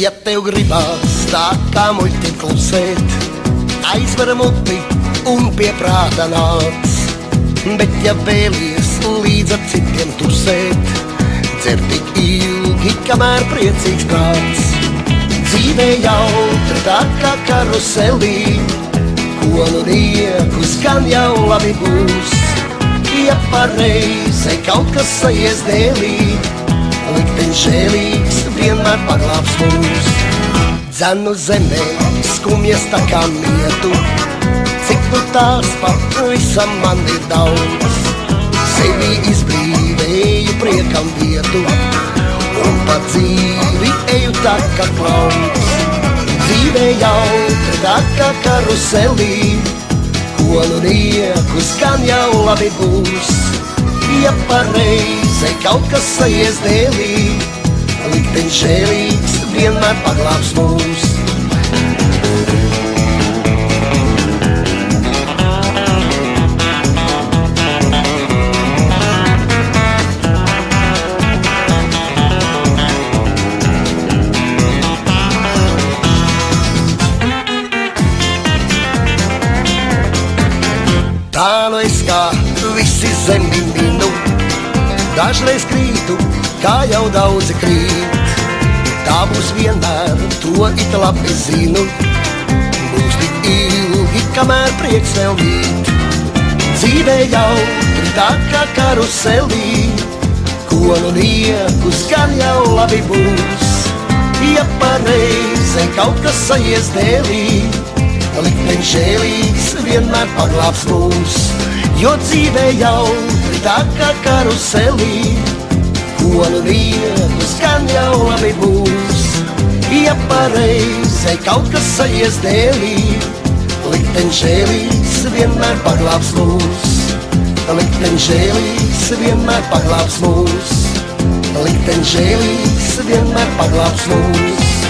Ja tev gribās tā kā muļķi klusēt, aizver muti un pie prāta nāc. Bet ja vēlies līdz ar citiem tusēt, dzer tik ilgi, kamēr priecīgs prāts. Dzīvē jautri tā kā karuselī, ko nu riekus gan jau labi būs. Ja pareizi kaut kas sajies dēlī, likteņš žēlīgs vienmēr paglābs mūs. Dzenu zemē skumjas tā kā mietu, cik nu tās pat visam man ir daudz. Sevi izbrīvēju priekam vietu, un pa dzīvi eju tā kā klauns. Dzīvē jautri tā kā karuselī, ko nu riekus gan jau labi būs. Ja pareizi kaut kas sajies dēlī, likteņš žēlīgs vienmēr paglābs mūs. Tā nu es kā visi zemi minu, dažreiz krītu, kā jau daudzi krīt. Tā būs vienmēr, to it labi zinu, būs tik ilgi, kamēr prieks vēl mīt. Dzīvē jautri tā kā karuselī, ko nu riekus gan jau labi būs. Ja pareizi kaut kas sajies dēlī, likteņš žēlīgs vienmēr paglābs mūs. Jo dzīvē jautri tā kā karuselī, ko nu riekus gan jau labi būs. Ja pareizi kaut kas sajies dēlī, likteņš žēlīgs vienmēr paglābs mūs. Likteņš žēlīgs vienmēr paglābs mūs. Likteņš žēlīgs vienmēr paglābs mūs.